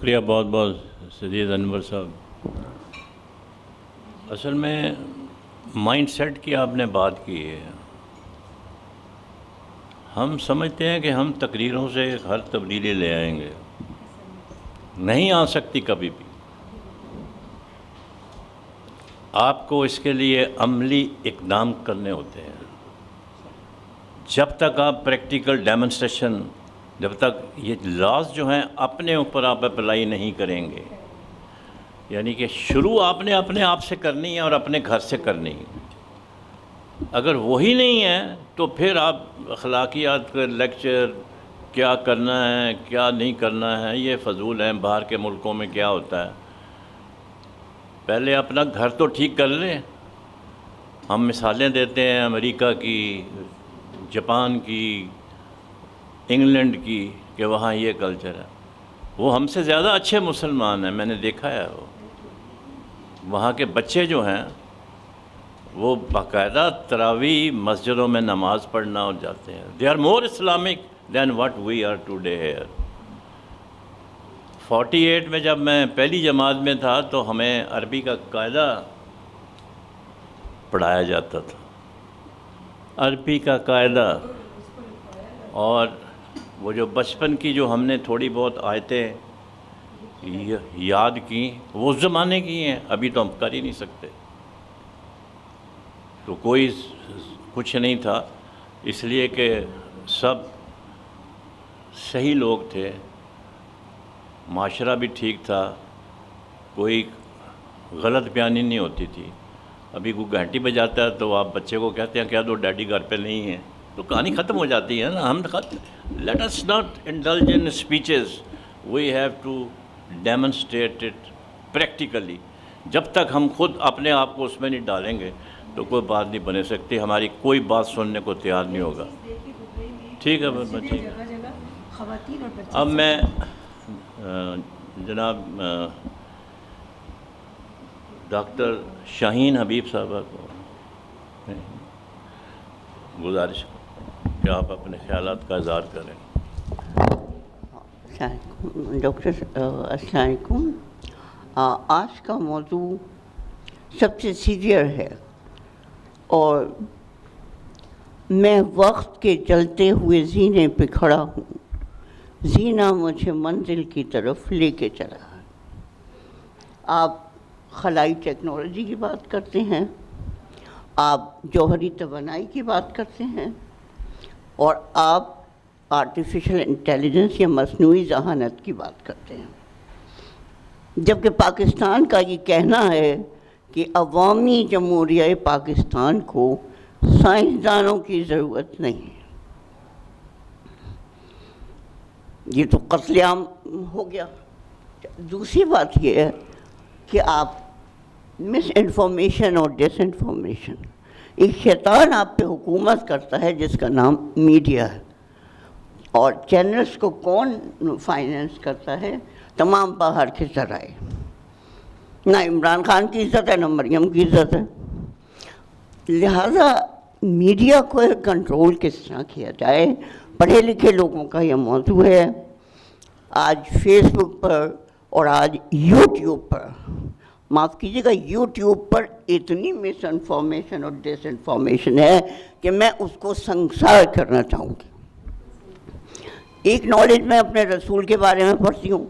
شکریہ بہت بہت سدید انور صاحب. اصل میں مائنڈ سیٹ کی آپ نے بات کی ہے. ہم سمجھتے ہیں کہ ہم تقریروں سے ہر تبدیلی لے آئیں گے. نہیں آ سکتی کبھی بھی. آپ کو اس کے لیے عملی اقدام کرنے ہوتے ہیں. جب تک آپ پریکٹیکل ڈیمونسٹریشن، جب تک یہ لاز جو ہیں اپنے اوپر آپ اپلائی نہیں کریں گے، یعنی کہ شروع آپ نے اپنے آپ سے کرنی ہے اور اپنے گھر سے کرنی ہے. اگر وہی نہیں ہے تو پھر آپ اخلاقیات کا لیکچر کیا کرنا ہے کیا نہیں کرنا ہے یہ فضول ہیں. باہر کے ملکوں میں کیا ہوتا ہے، پہلے اپنا گھر تو ٹھیک کر لیں. ہم مثالیں دیتے ہیں امریکہ کی، جاپان کی، انگلینڈ کی، کہ وہاں یہ کلچر ہے. وہ ہم سے زیادہ اچھے مسلمان ہیں، میں نے دیکھا ہے. وہاں کے بچے جو ہیں وہ باقاعدہ تراویح مسجدوں میں نماز پڑھنا اور جاتے ہیں. They are more Islamic than what we are today here. 48 میں جب میں پہلی جماعت میں تھا تو ہمیں عربی کا قاعدہ پڑھایا جاتا تھا، عربی کا قاعدہ. اور وہ جو بچپن کی جو ہم نے تھوڑی بہت آیتیں یاد کی وہ اس زمانے کی ہیں، ابھی تو ہم کر ہی نہیں سکتے. تو کوئی کچھ نہیں تھا، اس لیے کہ سب صحیح لوگ تھے، معاشرہ بھی ٹھیک تھا، کوئی غلط بیانی نہیں ہوتی تھی. ابھی کوئی گھنٹی بجاتا ہے تو آپ بچے کو کہتے ہیں کیا دو ڈیڈی گھر پہ نہیں ہیں، تو کہانی ختم ہو جاتی ہے نا. ہم late us not indulge in speeches, we have to demonstrate it practically. جب تک ہم خود اپنے آپ کو اس میں نہیں ڈالیں گے تو کوئی بات نہیں بنے سکتی. ہماری کوئی بات سننے کو تیار نہیں ہوگا. ٹھیک ہے ٹھیک ہے. اب میں جناب ڈاکٹر شاہین حبیب صاحبہ کو گزارش کروں کہ آپ اپنے خیالات کا اظہار کریں. ڈاکٹر السلام علیکم. آج کا موضوع سب سے سیویئر ہے اور میں وقت کے چلتے ہوئے زینے پہ کھڑا ہوں. زینہ مجھے منزل کی طرف لے کے چلا. آپ خلائی ٹیکنالوجی کی بات کرتے ہیں، آپ جوہری توانائی کی بات کرتے ہیں، اور آپ آرٹیفیشل انٹیلیجنس یا مصنوعی ذہانت کی بات کرتے ہیں. جبکہ پاکستان کا یہ کہنا ہے کہ عوامی جمہوریہ پاکستان کو سائنسدانوں کی ضرورت نہیں ہے. یہ تو قتل عام ہو گیا. دوسری بات یہ ہے کہ آپ مس انفارمیشن اور ڈس انفارمیشن، ایک شیطان آپ پہ حکومت کرتا ہے جس کا نام میڈیا ہے. اور چینلز کو کون فائنینس کرتا ہے؟ تمام باہر کے ذرائع. نہ عمران خان کی عزت ہے نہ مریم کی عزت ہے. لہذا میڈیا کو کنٹرول کس طرح کیا جائے، پڑھے لکھے لوگوں کا یہ موضوع ہے. آج فیس بک پر اور آج یوٹیوب پر، معاف کیجیے گا، یوٹیوب پر اتنی مس انفارمیشن اور ڈس انفارمیشن ہے کہ میں اس کو سنسار کرنا چاہوں گی. ایک نالج میں اپنے رسول کے بارے میں پڑھتی ہوں،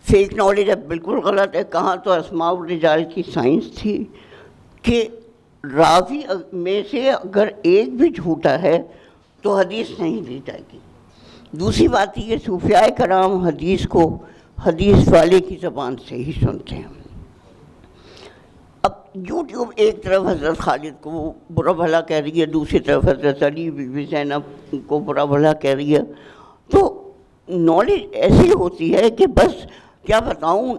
فیک نالج ہے، بالکل غلط ہے. کہاں تو اسماء الرجال کی سائنس تھی کہ راوی میں سے اگر ایک بھی جھوٹا ہے تو حدیث نہیں دی جائے گی. دوسری بات یہ صوفیاء کرام حدیث کو حدیث والے کی زبان سے ہی سنتے ہیں. اب یوٹیوب ایک طرف حضرت خالد کو برا بھلا کہہ رہی ہے، دوسری طرف حضرت علی بی بی زینب کو برا بھلا کہہ رہی ہے. تو نالج ایسی ہوتی ہے کہ بس کیا بتاؤں،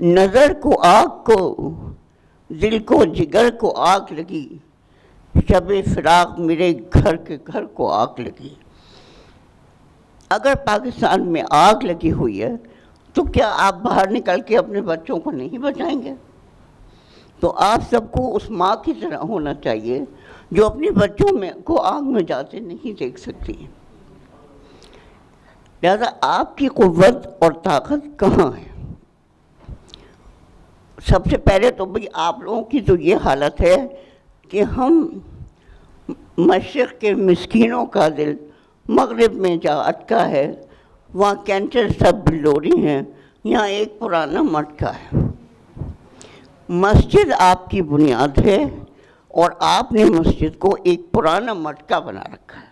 نظر کو آگ کو، دل کو جگر کو آگ لگی، شب فراق میرے گھر کے گھر کو آگ لگی. اگر پاکستان میں آگ لگی ہوئی ہے تو کیا آپ باہر نکل کے اپنے بچوں کو نہیں بچائیں گے؟ تو آپ سب کو اس ماں کی طرح ہونا چاہیے جو اپنے بچوں میں کو آگ میں جاتے نہیں دیکھ سکتی. لہذا آپ کی قوت اور طاقت کہاں ہے؟ سب سے پہلے تو بھئی آپ لوگوں کی تو یہ حالت ہے کہ ہم مشرق کے مسکینوں کا دل مغرب میں جا اٹکا ہے، وہاں کینسر سب بلوری ہیں، یہاں ایک پرانا مٹکا ہے۔ مسجد آپ کی بنیاد ہے اور آپ نے مسجد کو ایک پرانا مٹکا بنا رکھا ہے۔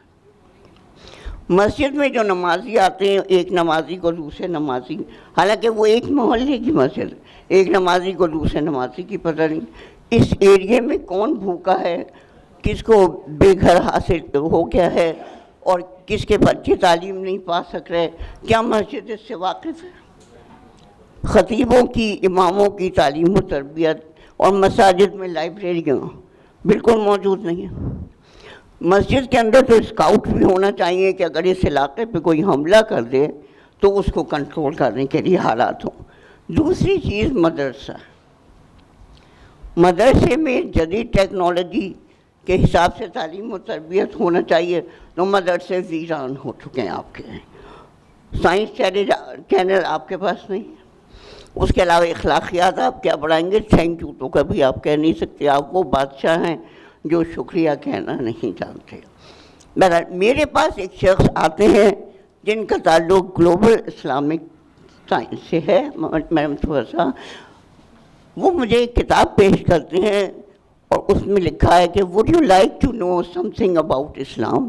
مسجد میں جو نمازی آتے ہیں، ایک نمازی کو دوسرے نمازی، حالانکہ وہ ایک محلے کی مسجد، ایک نمازی کو دوسرے نمازی کی پتہ نہیں اس ایریے میں کون بھوکا ہے، کس کو بے گھر حاصل ہو گیا ہے، اور کس کے بچے تعلیم نہیں پا سک رہے، کیا مسجد اس سے واقف ہے؟ خطیبوں کی، اماموں کی تعلیم و تربیت اور مساجد میں لائبریریاں بالکل موجود نہیں ہیں۔ مسجد کے اندر تو اسکاؤٹ بھی ہونا چاہیے کہ اگر اس علاقے پہ کوئی حملہ کر دے تو اس کو کنٹرول کرنے کے لیے حالات ہوں۔ دوسری چیز مدرسہ، مدرسے میں جدید ٹیکنالوجی کے حساب سے تعلیم و تربیت ہونا چاہیے، تو مدرسے ویران ہو چکے ہیں آپ کے۔ سائنس چینل آپ کے پاس نہیں ہے، اس کے علاوہ اخلاقیات آپ کیا پڑھائیں گے؟ تھینک یو تو کبھی آپ کہہ نہیں سکتے، آپ وہ بادشاہ ہیں جو شکریہ کہنا نہیں جانتے۔ بہرحال میرے پاس ایک شخص آتے ہیں جن کا تعلق گلوبل اسلامک سائنس سے ہے، میڈم تھوڑا، وہ مجھے ایک کتاب پیش کرتے ہیں اور اس میں لکھا ہے کہ would you like to know something about Islam?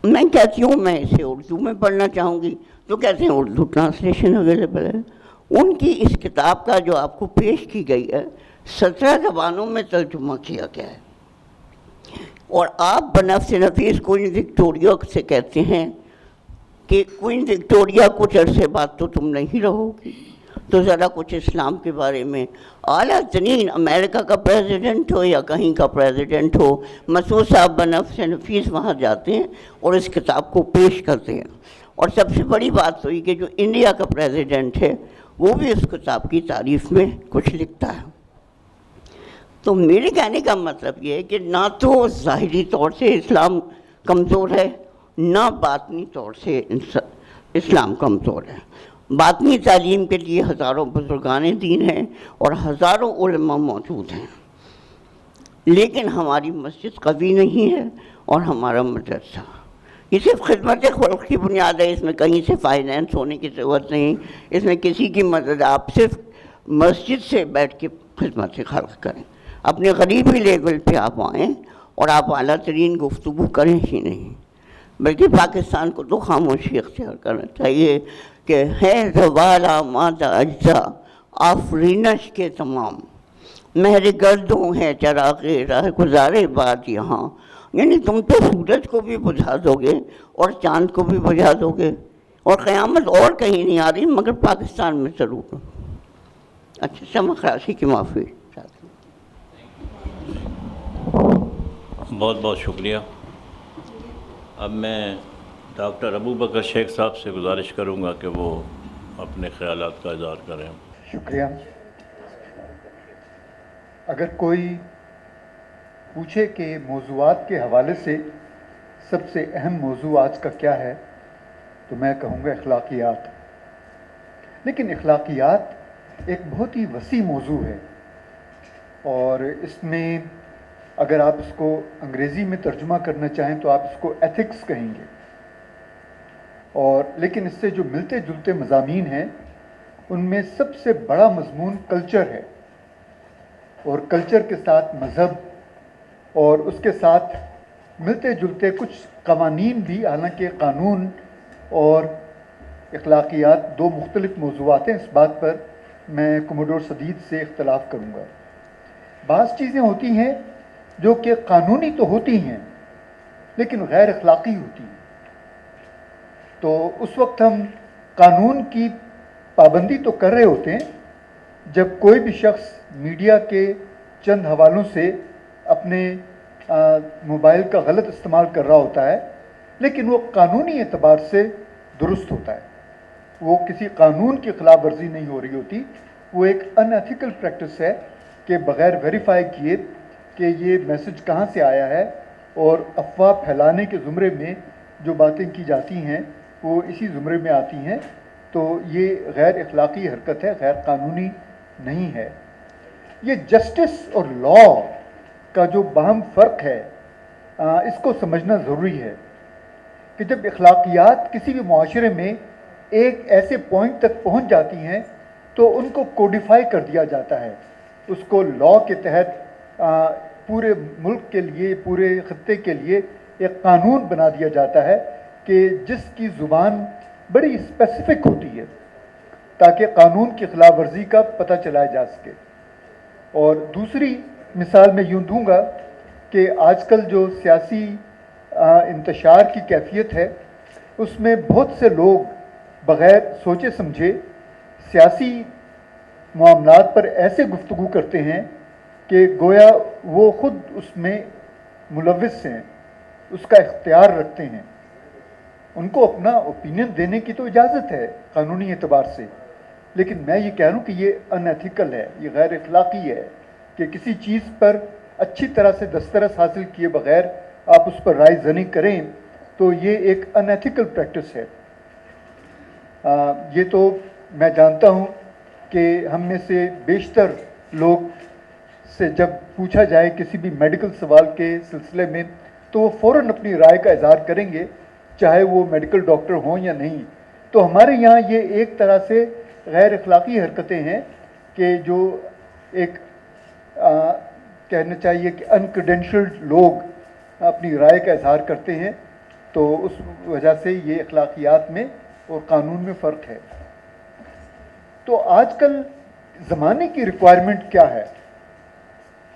میں کہتی ہوں میں اسے اردو میں پڑھنا چاہوں گی، تو کہتے ہیں اردو ٹرانسلیشن اویلیبل ہے۔ ان کی اس کتاب کا جو آپ کو پیش کی گئی ہے 17 زبانوں میں ترجمہ کیا گیا ہے، اور آپ بنفس نفیس کوئن وکٹوریہ سے کہتے ہیں کہ کوئن وکٹوریہ کچھ عرصے بعد تو تم نہیں رہو گی، تو ذرا کچھ اسلام کے بارے میں۔ اعلیٰ ترین امریکہ کا پریزیڈنٹ ہو یا کہیں کا پریزیڈنٹ ہو، مسعود صاحب بنفس نفیس وہاں جاتے ہیں اور اس کتاب کو پیش کرتے ہیں۔ اور سب سے بڑی بات ہوئی کہ جو انڈیا کا پریزیڈنٹ ہے وہ بھی اس کتاب کی تعریف میں کچھ لکھتا ہے۔ تو میرے کہنے کا مطلب یہ ہے کہ نہ تو ظاہری طور سے اسلام کمزور ہے، نہ باطنی طور سے اسلام کمزور ہے۔ باطنی تعلیم کے لیے ہزاروں بزرگان دین ہیں اور ہزاروں علماء موجود ہیں، لیکن ہماری مسجد قوی نہیں ہے اور ہمارا مدرسہ یہ صرف خدمت خلق کی بنیاد ہے، اس میں کہیں سے فائنینس ہونے کی ضرورت نہیں، اس میں کسی کی مدد، آپ صرف مسجد سے بیٹھ کے خدمت خلق کریں، اپنے غریبی لیول پہ آپ آئیں اور آپ اعلیٰ ترین گفتگو کریں ہی نہیں، بلکہ پاکستان کو تو خاموشی اختیار کرنا چاہیے کہ ہے زوال مادہ اجزا آفرینش کے تمام، مہر گردوں ہے چراغ راہ گزارے بعد یہاں۔ یعنی تم تو سورج کو بھی بجھا دو گے اور چاند کو بھی بجھا دو گے، اور قیامت اور کہیں نہیں آ رہی مگر پاکستان میں ضرور۔ اچھا، سمجھ خراشی کی معافی چاہتی ہوں۔ بہت بہت شکریہ۔ اب میں ڈاکٹر ابو بکر شیخ صاحب سے گزارش کروں گا کہ وہ اپنے خیالات کا اظہار کریں۔ شکریہ۔ اگر کوئی پوچھے کہ موضوعات کے حوالے سے سب سے اہم موضوع آج کا کیا ہے، تو میں کہوں گا اخلاقیات۔ لیکن اخلاقیات ایک بہت ہی وسیع موضوع ہے، اور اس میں اگر آپ اس کو انگریزی میں ترجمہ کرنا چاہیں تو آپ اس کو ایتھکس کہیں گے، اور لیکن اس سے جو ملتے جلتے مضامین ہیں ان میں سب سے بڑا مضمون کلچر ہے، اور کلچر کے ساتھ مذہب، اور اس کے ساتھ ملتے جلتے کچھ قوانین بھی، حالانکہ قانون اور اخلاقیات دو مختلف موضوعات ہیں۔ اس بات پر میں کوموڈور سدید سے اختلاف کروں گا۔ بعض چیزیں ہوتی ہیں جو کہ قانونی تو ہوتی ہیں لیکن غیر اخلاقی ہوتی ہیں، تو اس وقت ہم قانون کی پابندی تو کر رہے ہوتے ہیں جب کوئی بھی شخص میڈیا کے چند حوالوں سے اپنے موبائل کا غلط استعمال کر رہا ہوتا ہے، لیکن وہ قانونی اعتبار سے درست ہوتا ہے، وہ کسی قانون کی خلاف ورزی نہیں ہو رہی ہوتی، وہ ایک ان ایتھیکل پریکٹس ہے کہ بغیر ویریفائی کیے کہ یہ میسج کہاں سے آیا ہے، اور افواہ پھیلانے کے زمرے میں جو باتیں کی جاتی ہیں وہ اسی زمرے میں آتی ہیں. تو یہ غیر اخلاقی حرکت ہے, غیر قانونی نہیں ہے. یہ جسٹس اور لا کا جو باہم فرق ہے اس کو سمجھنا ضروری ہے کہ جب اخلاقیات کسی بھی معاشرے میں ایک ایسے پوائنٹ تک پہنچ جاتی ہیں تو ان کو کوڈیفائی کر دیا جاتا ہے. اس کو لا کے تحت پورے ملک کے لیے, پورے خطے کے لیے ایک قانون بنا دیا جاتا ہے کہ جس کی زبان بڑی اسپیسیفک ہوتی ہے تاکہ قانون کی خلاف ورزی کا پتہ چلایا جا سکے. اور دوسری مثال میں یوں دوں گا کہ آج کل جو سیاسی انتشار کی کیفیت ہے اس میں بہت سے لوگ بغیر سوچے سمجھے سیاسی معاملات پر ایسے گفتگو کرتے ہیں کہ گویا وہ خود اس میں ملوث ہیں, اس کا اختیار رکھتے ہیں. ان کو اپنا اوپینین دینے کی تو اجازت ہے قانونی اعتبار سے, لیکن میں یہ کہہ رہا ہوں کہ یہ ان ایتھیکل ہے, یہ غیر اخلاقی ہے کہ کسی چیز پر اچھی طرح سے دسترس حاصل کیے بغیر آپ اس پر رائے زنی کریں تو یہ ایک ان ایتھیکل پریکٹس ہے. یہ تو میں جانتا ہوں کہ ہم میں سے بیشتر لوگ سے جب پوچھا جائے کسی بھی میڈیکل سوال کے سلسلے میں تو وہ فوراً اپنی رائے کا اظہار کریں گے, چاہے وہ میڈیکل ڈاکٹر ہوں یا نہیں. تو ہمارے یہاں یہ ایک طرح سے غیر اخلاقی حرکتیں ہیں کہ جو ایک کہنا چاہیے کہ انکریڈینشلڈ لوگ اپنی رائے کا اظہار کرتے ہیں. تو اس وجہ سے یہ اخلاقیات میں اور قانون میں فرق ہے. تو آج کل زمانے کی ریکوائرمنٹ کیا ہے,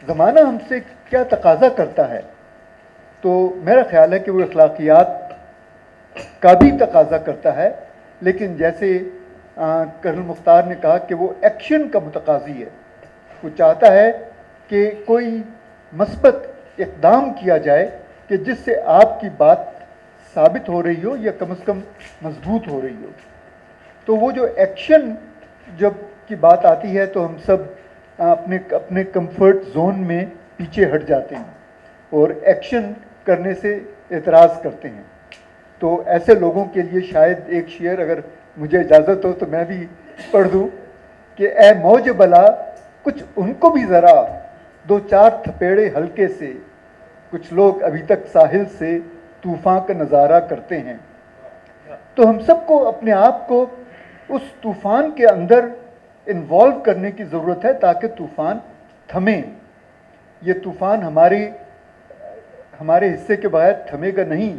زمانہ ہم سے کیا تقاضا کرتا ہے؟ تو میرا خیال ہے کہ وہ اخلاقیات کا بھی تقاضا کرتا ہے, لیکن جیسے کرنل مختار نے کہا کہ وہ ایکشن کا متقاضی ہے. وہ چاہتا ہے کہ کوئی مثبت اقدام کیا جائے کہ جس سے آپ کی بات ثابت ہو رہی ہو یا کم از کم مضبوط ہو رہی ہو. تو وہ جو ایکشن جب کی بات آتی ہے تو ہم سب اپنے کمفرٹ زون میں پیچھے ہٹ جاتے ہیں اور ایکشن کرنے سے اعتراض کرتے ہیں. تو ایسے لوگوں کے لیے شاید ایک شعر اگر مجھے اجازت ہو تو میں بھی پڑھ دوں کہ اے موج بلا کچھ ان کو بھی ذرا دو چار تھپیڑے ہلکے سے, کچھ لوگ ابھی تک ساحل سے طوفان کا نظارہ کرتے ہیں. تو ہم سب کو اپنے آپ کو اس طوفان کے اندر انوالو کرنے کی ضرورت ہے تاکہ طوفان تھمے. یہ طوفان ہمارے حصے کے بغیر تھمے گا نہیں.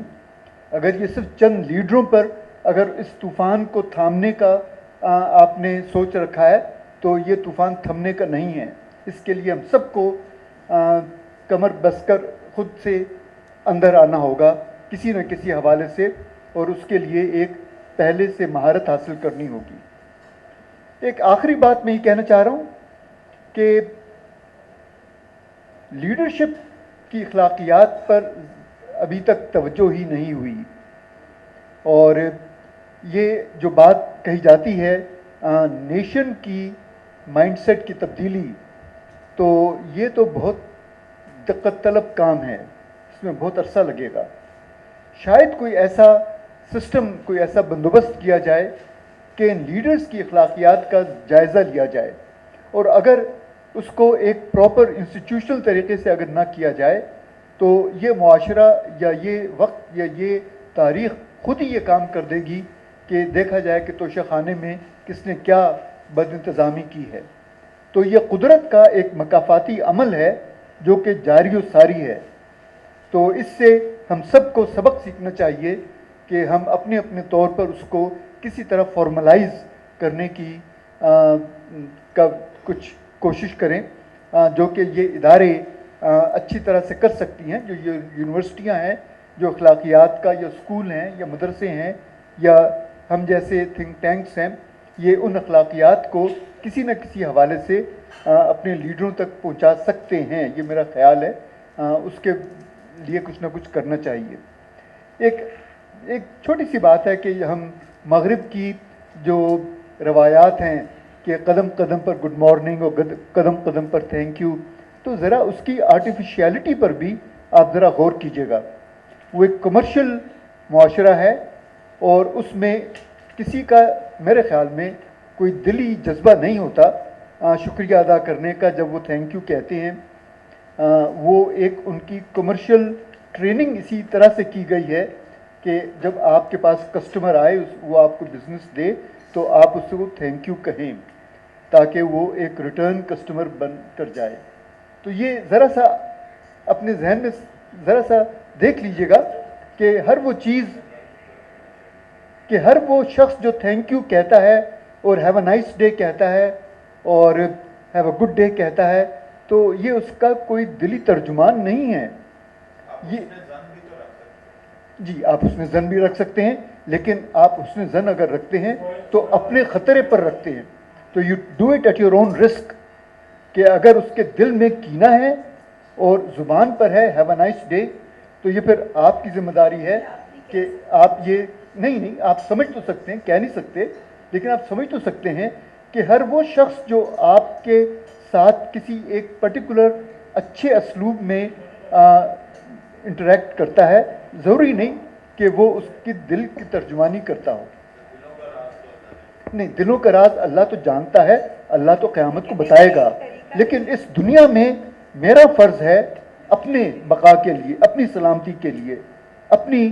اگر یہ صرف چند لیڈروں پر اگر اس طوفان کو تھامنے کا آپ نے سوچ رکھا ہے تو یہ طوفان تھمنے کا نہیں ہے. اس کے لیے ہم سب کو کمر بس کر خود سے اندر آنا ہوگا کسی نہ کسی حوالے سے, اور اس کے لیے ایک پہلے سے مہارت حاصل کرنی ہوگی. ایک آخری بات میں یہ کہنا چاہ رہا ہوں کہ لیڈرشپ کی اخلاقیات پر ابھی تک توجہ ہی نہیں ہوئی, اور یہ جو بات کہی جاتی ہے نیشن کی مائنڈ سیٹ کی تبدیلی, تو یہ تو بہت دقت طلب کام ہے, اس میں بہت عرصہ لگے گا. شاید کوئی ایسا سسٹم, کوئی ایسا بندوبست کیا جائے کہ ان لیڈرز کی اخلاقیات کا جائزہ لیا جائے, اور اگر اس کو ایک پراپر انسٹیٹیوشنل طریقے سے اگر نہ کیا جائے تو یہ معاشرہ یا یہ وقت یا یہ تاریخ خود ہی یہ کام کر دے گی کہ دیکھا جائے کہ توشہ خانے میں کس نے کیا بد انتظامی کی ہے. تو یہ قدرت کا ایک مکافاتی عمل ہے جو کہ جاری و ساری ہے. تو اس سے ہم سب کو سبق سیکھنا چاہیے کہ ہم اپنے اپنے طور پر اس کو کسی طرح فارملائز کرنے کی کچھ کوشش کریں, جو کہ یہ ادارے اچھی طرح سے کر سکتی ہیں. جو یہ یونیورسٹیاں ہیں, جو اخلاقیات کا یا اسکول ہیں یا مدرسے ہیں یا ہم جیسے تھنک ٹینکس ہیں, یہ ان اخلاقیات کو کسی نہ کسی حوالے سے اپنے لیڈروں تک پہنچا سکتے ہیں. یہ میرا خیال ہے. اس کے لیے کچھ نہ کچھ کرنا چاہیے. ایک چھوٹی سی بات ہے کہ ہم مغرب کی جو روایات ہیں کہ قدم قدم پر گڈ مارننگ اور قدم قدم پر تھینک یو, تو ذرا اس کی آرٹیفیشیلٹی پر بھی آپ ذرا غور کیجیے گا. وہ ایک کمرشل معاشرہ ہے اور اس میں کسی کا میرے خیال میں کوئی دلی جذبہ نہیں ہوتا شکریہ ادا کرنے کا جب وہ تھینک یو کہتے ہیں. وہ ایک ان کی کمرشل ٹریننگ اسی طرح سے کی گئی ہے کہ جب آپ کے پاس کسٹمر آئے وہ آپ کو بزنس دے تو آپ اس کو تھینک یو کہیں تاکہ وہ ایک ریٹرن کسٹمر بن کر جائے. تو یہ ذرا سا اپنے ذہن میں ذرا سا دیکھ لیجئے گا کہ ہر وہ چیز کہ ہر وہ شخص جو تھینک یو کہتا ہے اور ہیو اے نائس ڈے کہتا ہے اور ہیو اے گڈ ڈے کہتا ہے تو یہ اس کا کوئی دلی ترجمان نہیں ہے. یہ جی آپ اس میں زن بھی رکھ سکتے ہیں لیکن آپ اس میں زن اگر رکھتے ہیں تو اپنے خطرے پر رکھتے ہیں. تو you do it at your own risk کہ اگر اس کے دل میں کینہ ہے اور زبان پر ہے ہیو اے نائس ڈے تو یہ پھر آپ کی ذمہ داری ہے کہ آپ یہ نہیں آپ سمجھ تو سکتے ہیں, کہہ نہیں سکتے لیکن آپ سمجھ تو سکتے ہیں کہ ہر وہ شخص جو آپ کے ساتھ کسی ایک پرٹیکولر اچھے اسلوب میں انٹریکٹ کرتا ہے ضروری نہیں کہ وہ اس کی دل کی ترجمانی کرتا ہو. نہیں, دلوں کا راز اللہ تو جانتا ہے, اللہ تو قیامت کو بتائے گا, لیکن اس دنیا میں میرا فرض ہے اپنے بقا کے لیے, اپنی سلامتی کے لیے, اپنی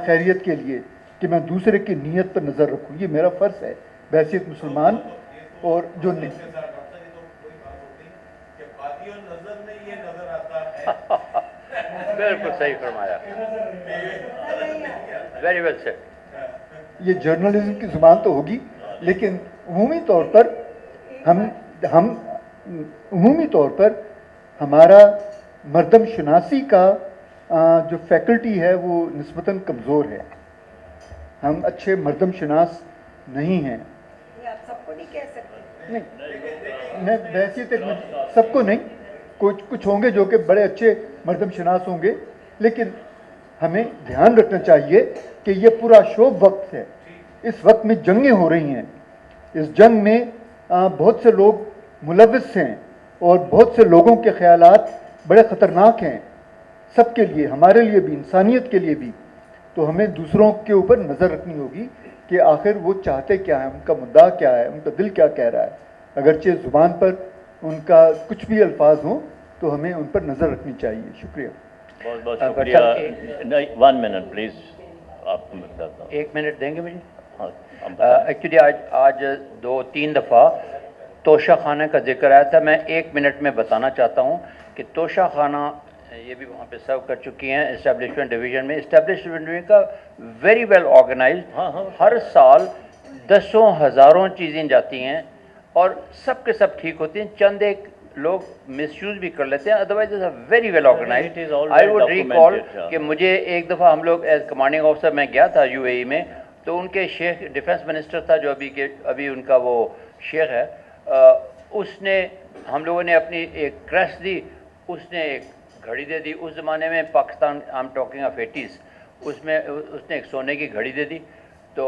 خیریت کے لیے کہ میں دوسرے کی نیت پر نظر رکھوں. یہ میرا فرض ہے بحیثیت مسلمان. اور جو بالکل صحیح فرمایا, ویری ویل سیڈ. یہ جرنلزم کی زبان تو ہوگی لیکن عمومی طور پر ہم عمومی طور پر ہمارا مردم شناسی کا جو فیکلٹی ہے وہ نسبتاً کمزور ہے. ہم اچھے مردم شناس نہیں ہیں. آپ سب کو نہیں کہہ سکتے. نہیں, میں بحیثیت سب کو نہیں, کچھ ہوں گے جو کہ بڑے اچھے مردم شناس ہوں گے, لیکن ہمیں دھیان رکھنا چاہیے کہ یہ پورا شوب وقت ہے. اس وقت میں جنگیں ہو رہی ہیں. اس جنگ میں بہت سے لوگ ملوث ہیں اور بہت سے لوگوں کے خیالات بڑے خطرناک ہیں سب کے لیے, ہمارے لیے بھی, انسانیت کے لیے بھی. تو ہمیں دوسروں کے اوپر نظر رکھنی ہوگی کہ آخر وہ چاہتے کیا ہیں, ان کا مدعا کیا ہے, ان کا دل کیا کہہ رہا ہے. اگرچہ زبان پر ان کا کچھ بھی الفاظ ہوں تو ہمیں ان پر نظر رکھنی چاہیے. شکریہ. بہت بہت شکریہ. نہیں, 1 منٹ پلیز, آپ کو بتاتا ہوں. 1 منٹ دیں گے مجھے؟ ہاں, ایکچولی آج 2-3 دفعہ توشہ خانہ کا ذکر آیا تھا. میں 1 منٹ میں بتانا چاہتا ہوں کہ توشہ خانہ یہ بھی وہاں پہ سرو کر چکی ہیں اسٹیبلشمنٹ ڈویژن میں. اسٹیبلشمنٹ ڈویژن کا ویری ویل آرگنائزڈ, ہر سال دسوں ہزاروں چیزیں جاتی ہیں اور سب کے سب ٹھیک ہوتی ہیں. چند ایک لوگ مس یوز بھی کر لیتے ہیں, otherwise very well organised. I would recall کہ مجھے ایک دفعہ ہم لوگ ایز کمانڈنگ آفیسر میں گیا تھا UAE میں, تو ان کے شیخ ڈیفنس منسٹر تھا جو ابھی ان کا وہ شیخ ہے, اس نے ہم لوگوں نے اپنی ایک کریس دی, اس نے ایک گھڑی دے دی. اس زمانے میں Pakistan, I am talking of 80s, اس میں اس نے ایک سونے کی گھڑی دے دی. تو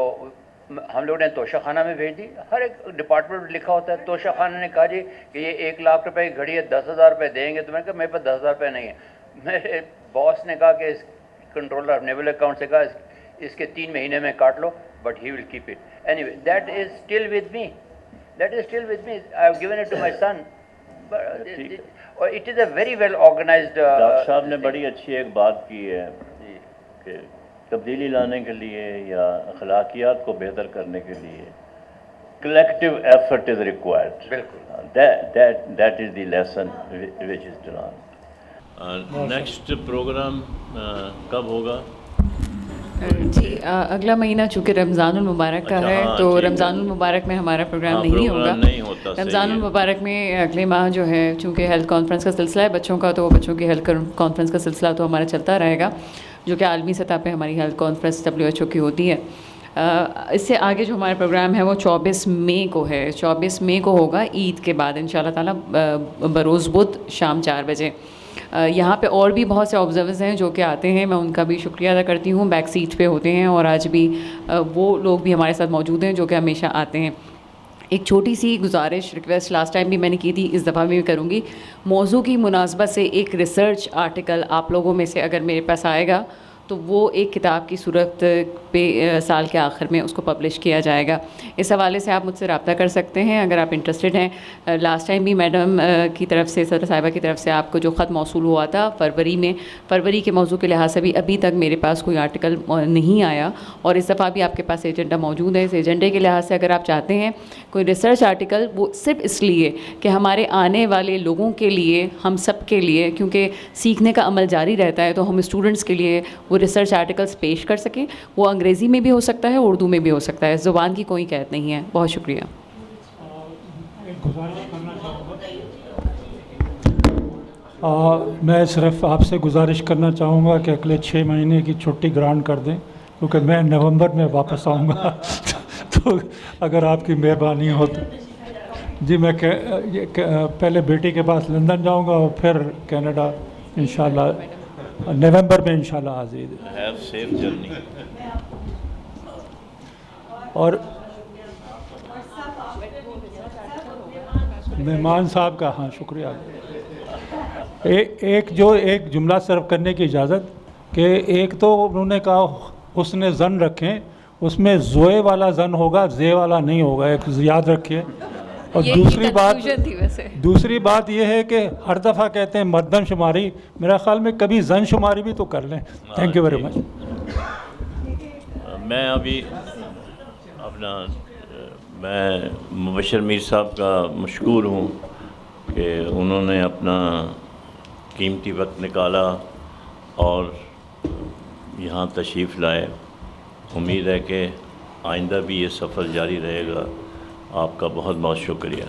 ہم لوگوں نے توشہ خانہ میں بھیج دی. ہر ایک ڈپارٹمنٹ لکھا ہوتا ہے. توشہ خانہ نے کہا جی کہ یہ 1 لاکھ روپے کی گھڑی ہے, 10,000 روپے دیں گے. تو میں نے کہا میرے پاس 10,000 روپے نہیں ہیں. میرے باس نے کہا کہ اس کنٹرولر آف نیول اکاؤنٹ سے کہا اس کے 3 مہینے میں کاٹ لو, but he will keep it. Anyway that is still with me, that is still with me. I have given it to my son. اور it is a very well organised. Doctor صاحب نے بڑی اچھی ایک بات کی ہے کہ تبدیلی لانے کے لیے یا اخلاقیات کو بہتر کرنے کے لیے کلیکٹیو ایفرٹ از ریکوائرڈ. بالکل, that is the lesson which is drawn. Next programme کب ہوگا؟ جی اگلا مہینہ چونکہ رمضان المبارک کا ہے تو رمضان المبارک میں ہمارا پروگرام نہیں ہوگا. رمضان المبارک میں اگلے ماہ جو ہے چونکہ ہیلتھ کانفرنس کا سلسلہ ہے بچوں کا, تو بچوں کی ہیلتھ کانفرنس کا سلسلہ تو ہمارا چلتا رہے گا, جو کہ عالمی سطح پہ ہماری ہیلتھ کانفرنس WHO کی ہوتی ہے. اس سے آگے جو ہمارا پروگرام ہے وہ 24 مئی کو ہے. 24 مئی کو ہوگا عید کے بعد ان شاء اللہ تعالیٰ, بروز بدھ شام 4 بجے. یہاں پہ اور بھی بہت سے آبزرورز ہیں جو کہ آتے ہیں, میں ان کا بھی شکریہ ادا کرتی ہوں. بیک سیٹ پہ ہوتے ہیں اور آج بھی وہ لوگ بھی ہمارے ساتھ موجود ہیں جو کہ ہمیشہ آتے ہیں. ایک چھوٹی سی گزارش ریکویسٹ لاسٹ ٹائم بھی میں نے کی تھی, اس دفعہ بھی کروں گی. موضوع کی مناسبت سے ایک ریسرچ آرٹیکل آپ لوگوں میں سے اگر میرے پاس آئے گا تو وہ ایک کتاب کی صورت پہ سال کے آخر میں اس کو پبلش کیا جائے گا. اس حوالے سے آپ مجھ سے رابطہ کر سکتے ہیں اگر آپ انٹرسٹڈ ہیں. لاسٹ ٹائم بھی میڈم کی طرف سے، صدر صاحبہ کی طرف سے آپ کو جو خط موصول ہوا تھا فروری کے موضوع کے لحاظ سے بھی ابھی تک میرے پاس کوئی آرٹیکل نہیں آیا، اور اس دفعہ بھی آپ کے پاس ایجنڈا موجود ہے. اس ایجنڈے کے لحاظ سے اگر آپ چاہتے ہیں کوئی ریسرچ آرٹیکل، وہ صرف اس لیے کہ ہمارے آنے والے لوگوں کے لیے، ہم سب کے لیے، کیونکہ سیکھنے کا عمل جاری رہتا ہے، تو ہم اسٹوڈنٹس کے لیے وہ ریسرچ آرٹیکلس پیش کر سکیں. وہ انگریزی میں بھی ہو سکتا ہے، اردو میں بھی ہو سکتا ہے، زبان کی کوئی قید نہیں ہے. بہت شکریہ. میں صرف آپ سے گزارش کرنا چاہوں گا کہ اگلے 6 مہینے کی چھٹی گرانٹ کر دیں، کیونکہ میں نومبر میں واپس آؤں گا. تو اگر آپ کی مہربانی ہو تو جی، میں پہلے بیٹی کے پاس لندن جاؤں گا اور پھر کینیڈا انشاءاللہ نومبر میں انشاءاللہ حاضر. Have safe journey. اور مہمان صاحب کا ہاں شکریہ. ایک جملہ صرف کرنے کی اجازت کہ ایک تو انہوں نے کہا حسن زن رکھیں، اس میں زوئے والا زن ہوگا، زے والا نہیں ہوگا، ایک یاد رکھیے. اور دوسری بات یہ ہے کہ ہر دفعہ کہتے ہیں مردم شماری، میرا خیال میں کبھی زن شماری بھی تو کر لیں. Thank you very much. میں ابھی میں مبشر میر صاحب کا مشکور ہوں کہ انہوں نے اپنا قیمتی وقت نکالا اور یہاں تشریف لائے. امید ہے کہ آئندہ بھی یہ سفر جاری رہے گا. آپ کا بہت بہت شکریہ.